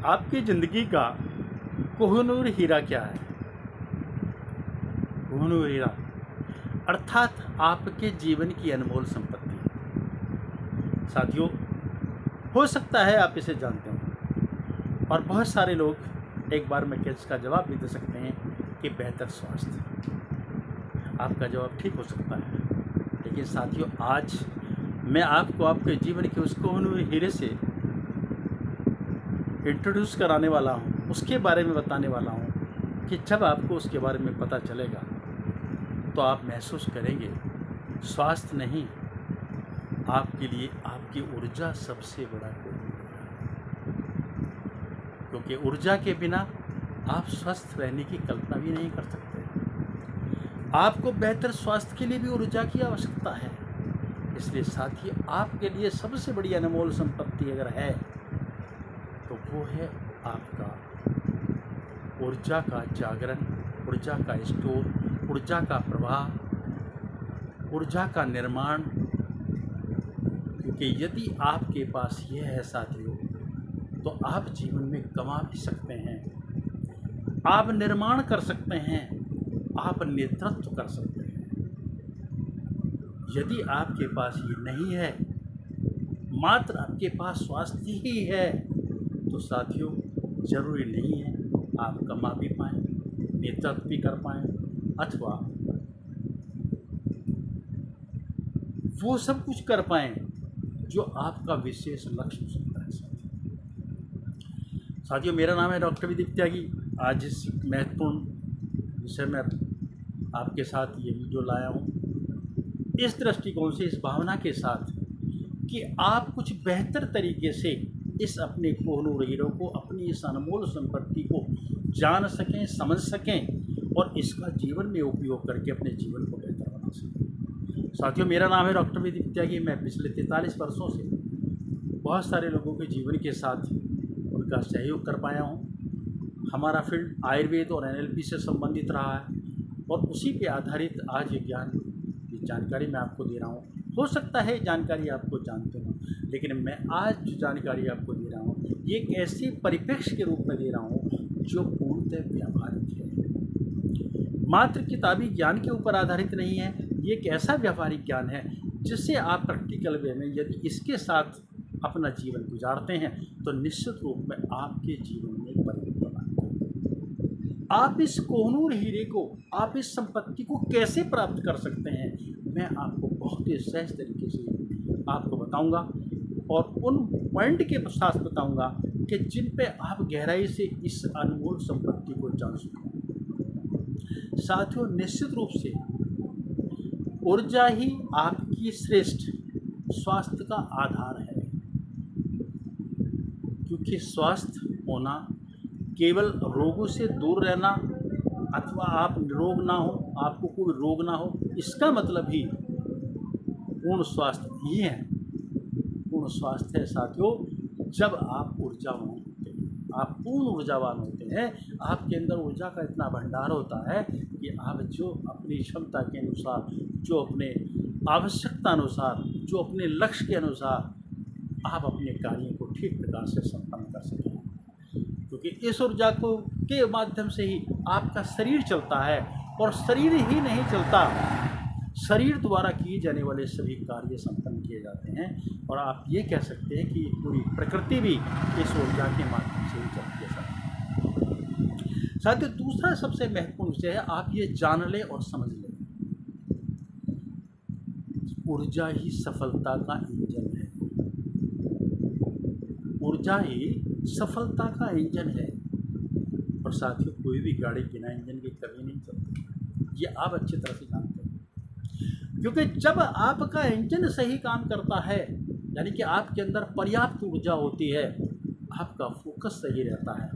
आपकी ज़िंदगी का कोहिनूर हीरा क्या है? कोहिनूर हीरा अर्थात आपके जीवन की अनमोल संपत्ति। साथियों, हो सकता है आप इसे जानते हो और बहुत सारे लोग एक बार में इसका जवाब भी दे सकते हैं कि बेहतर स्वास्थ्य। आपका जवाब ठीक हो सकता है, लेकिन साथियों आज मैं आपको आपके जीवन के उस कोहिनूर हीरे से इंट्रोड्यूस कराने वाला हूँ, उसके बारे में बताने वाला हूँ कि जब आपको उसके बारे में पता चलेगा तो आप महसूस करेंगे स्वास्थ्य नहीं, आपके लिए आपकी ऊर्जा सबसे बड़ा कोहिनूर है। क्योंकि ऊर्जा के बिना आप स्वस्थ रहने की कल्पना भी नहीं कर सकते। आपको बेहतर स्वास्थ्य के लिए भी ऊर्जा की आवश्यकता है। इसलिए साथी, आपके लिए सबसे बड़ी अनमोल संपत्ति अगर है तो वो है आपका ऊर्जा का जागरण, ऊर्जा का स्टोर, ऊर्जा का प्रवाह, ऊर्जा का निर्माण। क्योंकि यदि आपके पास यह है साथियों, तो आप जीवन में कमा भी सकते हैं, आप निर्माण कर सकते हैं, आप नेतृत्व कर सकते हैं। यदि आपके पास ये नहीं है, मात्र आपके पास स्वास्थ्य ही है, तो साथियों जरूरी नहीं है आप कमा भी पाएँ, नेतृत्व भी कर पाएँ, अथवा वो सब कुछ कर पाएँ जो आपका विशेष लक्ष्य हो सकता है। साथियों, मेरा नाम है डॉक्टर विदीप त्यागी। आज इस महत्वपूर्ण विषय में आपके साथ ये वीडियो लाया हूँ इस दृष्टिकोण से, इस भावना के साथ कि आप कुछ बेहतर तरीके से इस अपने कोहिनूर हीरे को, अपनी इस अनमोल संपत्ति को जान सकें, समझ सकें और इसका जीवन में उपयोग करके अपने जीवन को बेहतर बना सकें। साथियों, मेरा नाम है डॉक्टर विदीप त्यागी। मैं पिछले 43 वर्षों से बहुत सारे लोगों के जीवन के साथ उनका सहयोग कर पाया हूँ। हमारा फील्ड आयुर्वेद और NLP से संबंधित रहा है और उसी पे आधारित आज ये ज्ञान, ये जानकारी मैं आपको दे रहा हूँ। हो सकता है जानकारी आपको जानते हो, लेकिन मैं आज जो जानकारी आपको दे रहा हूँ ये एक ऐसे परिप्रेक्ष्य के रूप में दे रहा हूँ जो पूर्णतः व्यावहारिक है, मात्र किताबी ज्ञान के ऊपर आधारित नहीं है। ये एक ऐसा व्यावहारिक ज्ञान है जिससे आप प्रैक्टिकल वे में यदि इसके साथ अपना जीवन गुजारते हैं तो निश्चित रूप में आपके जीवन में परिवर्तन आएगा। आप इस कोहिनूर हीरे को, आप इस संपत्ति को कैसे प्राप्त कर सकते हैं, मैं आपको बहुत ही सहज तरीके से आपको बताऊंगा और उन पॉइंट के साथ बताऊंगा कि जिन पे आप गहराई से इस अनमोल संपत्ति को जान सकें। साथियों, निश्चित रूप से ऊर्जा ही आपकी श्रेष्ठ स्वास्थ्य का आधार है, क्योंकि स्वस्थ होना केवल रोगों से दूर रहना अथवा आप निरोग ना हो, आपको कोई रोग ना हो, इसका मतलब ही पूर्ण स्वास्थ्य ही है। पूर्ण स्वास्थ्य है साथियों जब आप ऊर्जावान होते हैं, आप पूर्ण ऊर्जावान होते हैं। आपके अंदर ऊर्जा का इतना भंडार होता है कि आप जो अपनी क्षमता के अनुसार, जो अपने आवश्यकता अनुसार, जो अपने लक्ष्य के अनुसार आप अपने कार्यों को ठीक प्रकार से संपन्न कर सकें। क्योंकि इस ऊर्जा को के माध्यम से ही आपका शरीर चलता है और शरीर ही नहीं चलता, शरीर द्वारा किए जाने वाले सभी कार्य संपन्न किए जाते हैं। और आप ये कह सकते हैं कि पूरी प्रकृति भी इस ऊर्जा के माध्यम से ही चलती है। साथियों, दूसरा सबसे महत्वपूर्ण विषय है, आप ये जान लें और समझ लें, ऊर्जा ही सफलता का इंजन है। ऊर्जा ही सफलता का इंजन है। और साथियों, कोई भी गाड़ी बिना इंजन के कभी नहीं चलती, ये आप अच्छी तरह से जानते हैं। क्योंकि जब आपका इंजन सही काम करता है, यानी कि आपके अंदर पर्याप्त ऊर्जा होती है, आपका फोकस सही रहता है,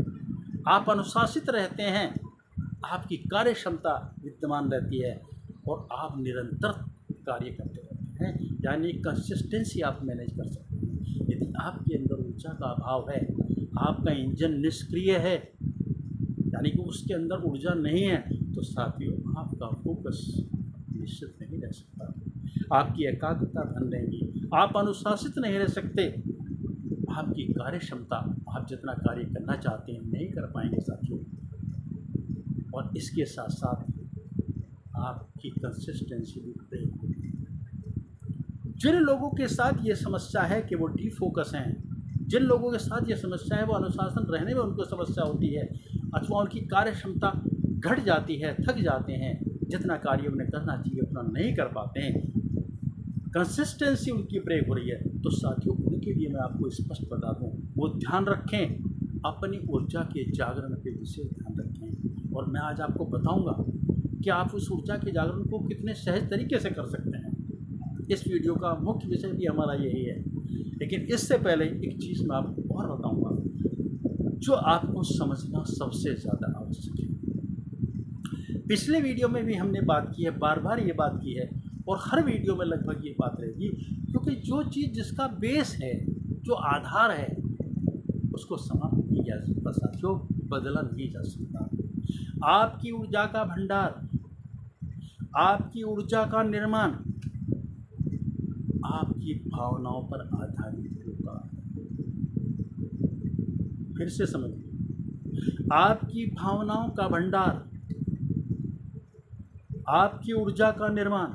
आप अनुशासित रहते हैं, आपकी कार्य क्षमता विद्यमान रहती है और आप निरंतर कार्य करते रहते हैं, यानी कंसिस्टेंसी आप मैनेज कर सकते हैं। यदि आपके अंदर ऊर्जा का अभाव है, आपका इंजन निष्क्रिय है, यानी कि उसके अंदर ऊर्जा नहीं है, तो साथियों आपका फोकस निश्चित नहीं रह सकता, आपकी एकाग्रता बन रहेगी, आप अनुशासित नहीं रह सकते, आपकी कार्य क्षमता, आप जितना कार्य करना चाहते हैं नहीं कर पाएंगे साथियों। और इसके साथ साथ आपकी कंसिस्टेंसी भी ब्रेक होगी। जिन लोगों के साथ ये समस्या है कि वो डिफोकस हैं, जिन लोगों के साथ ये समस्या है वो अनुशासन रहने में उनको समस्या होती है, अथवा उनकी कार्य क्षमता घट जाती है, थक जाते हैं, जितना कार्य उन्हें करना चाहिए उतना नहीं कर पाते हैं, कंसिस्टेंसी उनकी ब्रेक हो रही है, तो साथियों उनके लिए मैं आपको स्पष्ट बता दूं, वो ध्यान रखें, अपनी ऊर्जा के जागरण पे विशेष ध्यान रखें। और मैं आज आपको बताऊंगा कि आप उस ऊर्जा के जागरण को कितने सहज तरीके से कर सकते हैं। इस वीडियो का मुख्य विषय भी हमारा यही है, लेकिन इससे पहले एक चीज़ मैं आपको और बताऊंगा जो आपको समझना सबसे ज़्यादा आवश्यक है। पिछले वीडियो में भी हमने बात की है, बार बार ये बात की है, और हर वीडियो में लगभग ये बात रहेगी, क्योंकि जो चीज़ जिसका बेस है, जो आधार है, उसको समाप्त नहीं किया जा सकता साथियों, बदला नहीं जा सकता। आपकी ऊर्जा का भंडार, आपकी ऊर्जा का निर्माण आपकी भावनाओं पर आधारित होता है। फिर से समझिए, आपकी भावनाओं का भंडार, आपकी ऊर्जा का निर्माण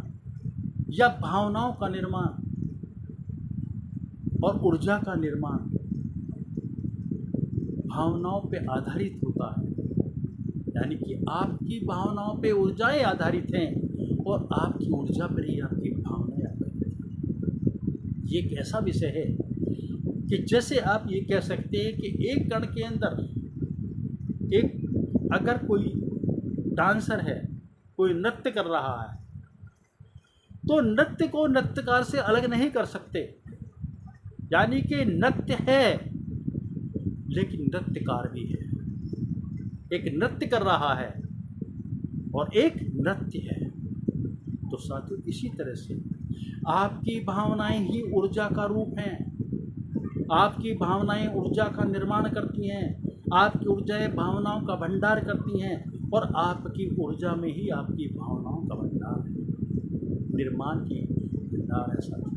या भावनाओं का निर्माण और ऊर्जा का निर्माण भावनाओं पे आधारित होता है। यानी कि आपकी भावनाओं पे ऊर्जाएं आधारित हैं और आपकी ऊर्जा पर ही आपकी भावनाएं आधारित हैं। ये एक ऐसा विषय है कि जैसे आप ये कह सकते हैं कि एक कण के अंदर एक अगर कोई डांसर है, कोई नृत्य कर रहा है, तो नृत्य को नृत्यकार से अलग नहीं कर सकते। यानी कि नृत्य है लेकिन नृत्यकार भी है। एक नृत्य कर रहा है और एक नृत्य है। तो साथियों इसी तरह से आपकी भावनाएं ही ऊर्जा का रूप हैं। आपकी भावनाएं ऊर्जा का निर्माण करती हैं, आपकी ऊर्जाएं भावनाओं का भंडार करती हैं और आपकी ऊर्जा में ही आपकी भावनाओं का भंडार है, निर्माण की भंडार है साथियों।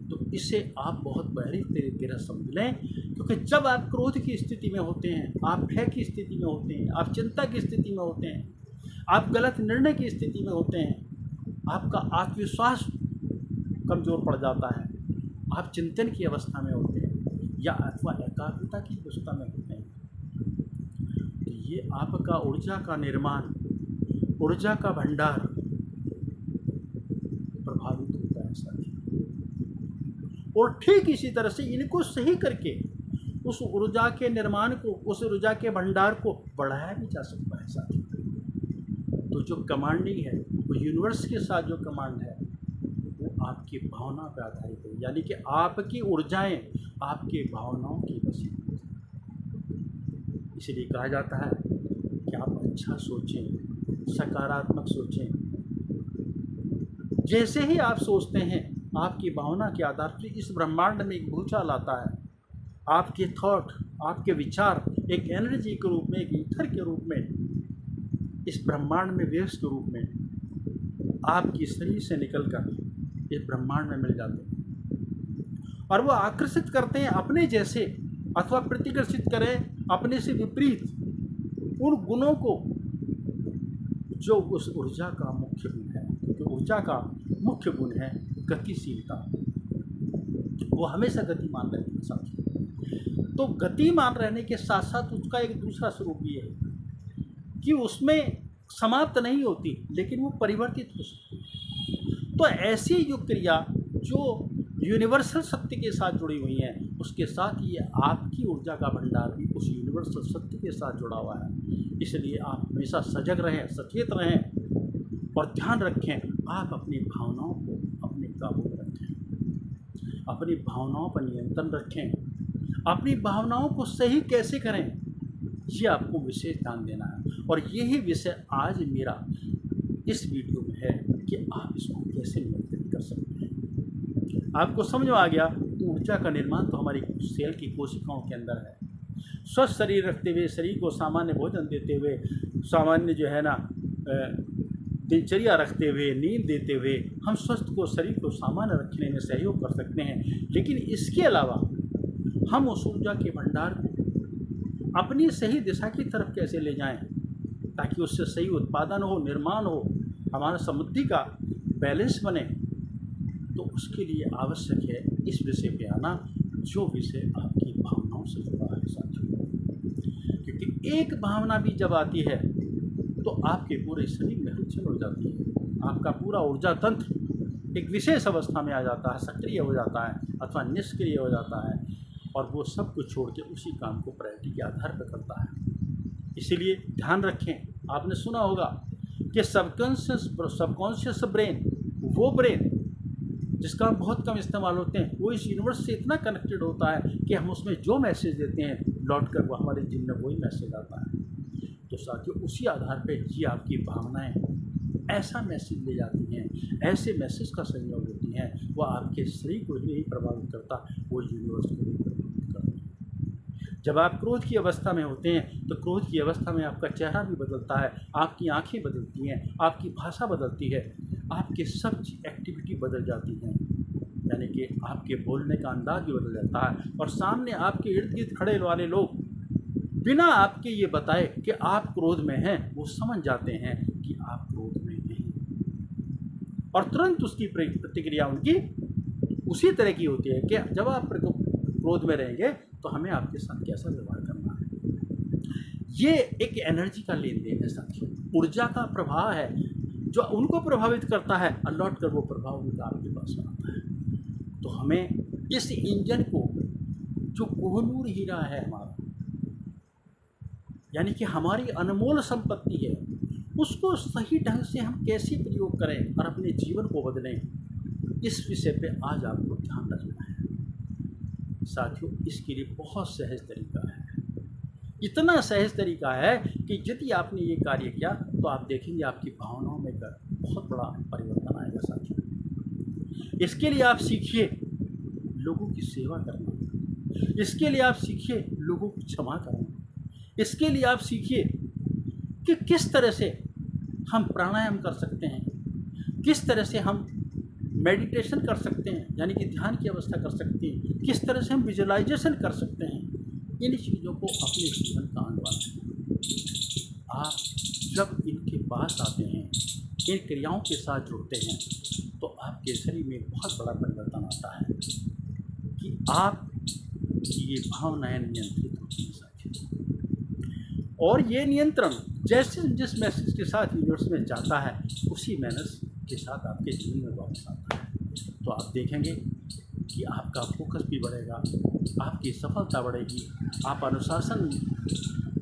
तो इसे आप बहुत गहरी तरीके से समझ लें, क्योंकि जब आप क्रोध की स्थिति में होते हैं, आप भय की स्थिति में होते हैं, आप चिंता की स्थिति में होते हैं, आप गलत निर्णय की स्थिति में होते हैं, आपका आत्मविश्वास कमज़ोर पड़ जाता है, आप चिंतन की अवस्था में होते हैं या अथवा एकाग्रता की अवस्था में होते हैं, तो ये आपका ऊर्जा का निर्माण, ऊर्जा का भंडार प्रभावित होता है साथियों। और ठीक इसी तरह से इनको सही करके उस ऊर्जा के निर्माण को, उस ऊर्जा के भंडार को बढ़ाया भी जा सकता है साथियों। तो जो कमांडिंग है, वो यूनिवर्स के साथ जो कमांड है वो आपकी भावना पर आधारित है। यानी कि आपकी ऊर्जाएं आपकी भावनाओं की बसी होती हैं। इसलिए कहा जाता है कि आप अच्छा सोचें, सकारात्मक सोचें। जैसे ही आप सोचते हैं, आपकी भावना के आधार पर इस ब्रह्मांड में एक भूचाल आता है। आपके थॉट, आपके विचार एक एनर्जी के रूप में, एक ईथर के रूप में, इस ब्रह्मांड में वेव्स के रूप में आपकी शरीर से निकलकर इस ब्रह्मांड में मिल जाते हैं और वो आकर्षित करते हैं अपने जैसे, अथवा प्रतिकर्षित करें अपने से विपरीत उन गुणों को जो उस ऊर्जा का मुख्य गुण है। क्योंकि ऊर्जा का मुख्य गुण है गतिशीलता, वो हमेशा गतिमान रहती है साथियों। तो गतिमान रहने के साथ साथ उसका एक दूसरा स्वरूप ये है कि उसमें समाप्त नहीं होती, लेकिन वो परिवर्तित हो सकती है। तो ऐसी जो क्रिया जो यूनिवर्सल सत्य के साथ जुड़ी हुई हैं, उसके साथ ये आपकी ऊर्जा का भंडार भी उस यूनिवर्सल सत्य के साथ जुड़ा हुआ है। इसलिए आप हमेशा सजग रहें, सचेत रहें और ध्यान रखें, आप अपनी भावनाओं को अपने काबू में रखें, अपनी भावनाओं पर नियंत्रण रखें। अपनी भावनाओं को सही कैसे करें, ये आपको विशेष ध्यान देना है। और यही विषय आज मेरा इस वीडियो में है कि आप इसको कैसे नियंत्रित कर सकते हैं। आपको समझ में आ गया तो ऊर्जा का निर्माण तो हमारी सेल की कोशिकाओं के अंदर है। स्वस्थ शरीर रखते हुए, शरीर को सामान्य भोजन देते हुए, सामान्य जो है ना दिनचर्या रखते हुए, नींद देते हुए हम स्वस्थ को, शरीर को सामान्य रखने में सहयोग कर सकते हैं। लेकिन इसके अलावा हम उस ऊर्जा के भंडार को अपनी सही दिशा की तरफ कैसे ले जाएं, ताकि उससे सही उत्पादन हो, निर्माण हो, हमारा समृद्धि का बैलेंस बने। तो उसके लिए आवश्यक है इस विषय पे आना, जो विषय आपकी भावनाओं से जुड़ा है साथियों। क्योंकि एक भावना भी जब आती है तो आपके पूरे शरीर में हलचल हो जाती है, आपका पूरा ऊर्जा तंत्र एक विशेष अवस्था में आ जाता है, सक्रिय हो जाता है अथवा निष्क्रिय हो जाता है, और वो सब कुछ छोड़ के उसी काम को प्रायोरिटी के आधार पर करता है। इसीलिए ध्यान रखें, आपने सुना होगा कि सबकॉन्शियस ब्रेन, वो ब्रेन जिसका हम बहुत कम इस्तेमाल होते हैं, वो इस यूनिवर्स से इतना कनेक्टेड होता है कि हम उसमें जो मैसेज देते हैं लौट कर वो हमारे जीवन में वही मैसेज आता है। तो साथियों, उसी आधार पर ये आपकी भावनाएं ऐसा मैसेज ले जाती हैं, ऐसे मैसेज का संयोग होती हैं, वो आपके शरीर को ही नहीं प्रभावित करता, वो यूनिवर्स को भी प्रभावित करती है। जब आप क्रोध की अवस्था में होते हैं तो क्रोध की अवस्था में आपका चेहरा भी बदलता है, आपकी आंखें बदलती हैं, आपकी भाषा बदलती है, आपके सब एक्टिविटी बदल जाती हैं, यानी कि आपके बोलने का अंदाज भी बदल जाता है। और सामने आपके इर्द गिर्द खड़े वाले लोग बिना आपके ये बताए कि आप क्रोध में हैं, वो समझ जाते हैं कि आप क्रोध में नहीं, और तुरंत उसकी प्रतिक्रिया उनकी उसी तरह की होती है कि जब आप क्रोध में रहेंगे तो हमें आपके साथ कैसा व्यवहार करना है। ये एक एनर्जी का लेन देन है साथियों, ऊर्जा का प्रवाह है जो उनको प्रभावित करता है, और लौट कर वो प्रभाव उनका आपके पास आता है। तो हमें इस इंजन को, जो कोहनूर हीरा है हमारा, यानी कि हमारी अनमोल संपत्ति है, उसको सही ढंग से हम कैसे प्रयोग करें और अपने जीवन को बदलें, इस विषय पे आज आपको ध्यान रखना है साथियों। इसके लिए बहुत सहज तरीका है, इतना सहज तरीका है कि यदि आपने ये कार्य किया तो आप देखेंगे आपकी भावनाओं में बहुत बड़ा परिवर्तन आएगा साथियों। इसके लिए आप सीखिए लोगों की सेवा करना, इसके लिए आप सीखिए लोगों को क्षमा करना, इसके लिए आप सीखिए कि किस तरह से हम प्राणायाम कर सकते हैं, किस तरह से हम मेडिटेशन कर सकते हैं, यानी कि ध्यान की अवस्था कर सकते हैं, किस तरह से हम विजुअलाइजेशन कर सकते हैं। इन चीज़ों को अपने जीवन का अंग बनाएं। आप जब इनके पास आते हैं, इन क्रियाओं के साथ जुड़ते हैं, तो आपके शरीर में बहुत बड़ा परिवर्तन आता है कि आप ये भावनाएं नियंत्रित होती हैं साथियों। और ये नियंत्रण जैसे जिस मैसेज के साथ यूनिवर्स में जाता है, उसी मैसेज के साथ आपके जीवन में वापस आता है। तो आप देखेंगे कि आपका फोकस भी बढ़ेगा, आपकी सफलता बढ़ेगी, आप अनुशासन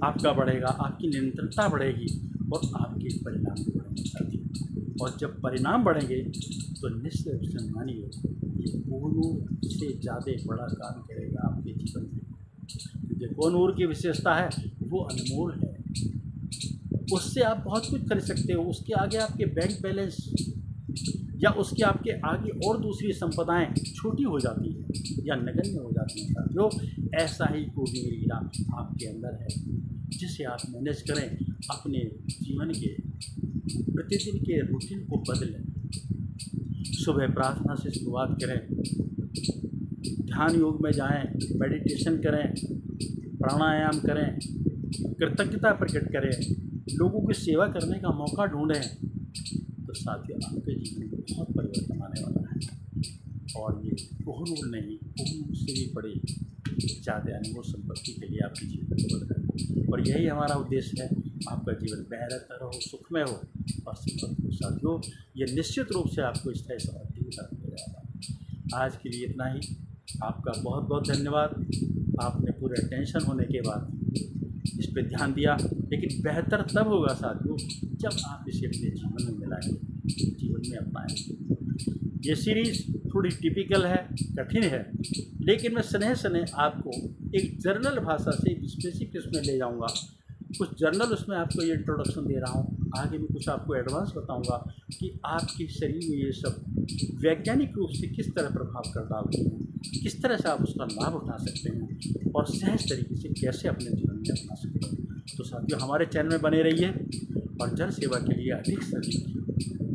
आपका बढ़ेगा, आपकी निरंतरता बढ़ेगी, और आपके परिणाम भी बढ़ेंगे साथियों। और जब परिणाम बढ़ेंगे तो निश्चित रूप से मानिए ये कोहनूर से ज़्यादा बड़ा काम करेगा आपके जीवन में। क्योंकि कोहनूर की विशेषता है वो अनमोल है, उससे आप बहुत कुछ कर सकते हो। उसके आगे आपके बैंक बैलेंस या उसके आपके आगे और दूसरी संपदाएं छोटी हो जाती हैं या नगण्य हो जाती हैं साथियों। ऐसा ही कोहनूर हीरा आपके अंदर है, जिसे आप मैनेज करें, अपने जीवन के प्रतिदिन के रूटीन को बदलें। सुबह प्रार्थना से शुरुआत करें, ध्यान योग में जाएं, मेडिटेशन करें, प्राणायाम करें, कृतज्ञता प्रकट करें, लोगों की सेवा करने का मौका ढूंढें, तो साथियों आपके जीवन में बहुत परिवर्तन आने वाला है। और ये कोहनूर नहीं, कोहनूर से भी बड़ी ज़्यादा अनमोल संपत्ति के लिए आपके जीवन को बदलें। और यही हमारा उद्देश्य है, आपका जीवन बेहतर हो, सुखमय हो और समृद्ध हो साथियों। ये निश्चित रूप से आपको स्थायी समृद्धि के साथ मिल जाएगा। आज के लिए इतना ही, आपका बहुत बहुत धन्यवाद। आपने पूरे टेंशन होने के बाद इस पर ध्यान दिया, लेकिन बेहतर तब होगा साथियों जब आप इसे अपने जीवन में मिलाएंगे, जीवन में अपनाएंगे। ये सीरीज़ थोड़ी टिपिकल है, कठिन है, लेकिन मैं स्नेह स्नेह आपको एक जर्नल भाषा से एक स्पेसिफिक इसमें ले जाऊंगा। कुछ जर्नल उसमें आपको ये इंट्रोडक्शन दे रहा हूँ, आगे भी कुछ आपको एडवांस बताऊंगा कि आपके शरीर में ये सब वैज्ञानिक रूप से किस तरह प्रभाव कर डालते हैं, किस तरह से आप उसका लाभ उठा सकते हैं और सहज तरीके से कैसे अपने जीवन में अपना सकते हैं। तो साथियों हमारे चैनल में बने रहिए और जन सेवा के लिए अधिक से अधिक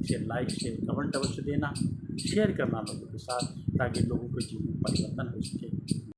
इसे लाइक शेयर कमेंट अवश्य देना, शेयर करना लोगों के साथ, ताकि लोगों के जीवन में परिवर्तन हो सके।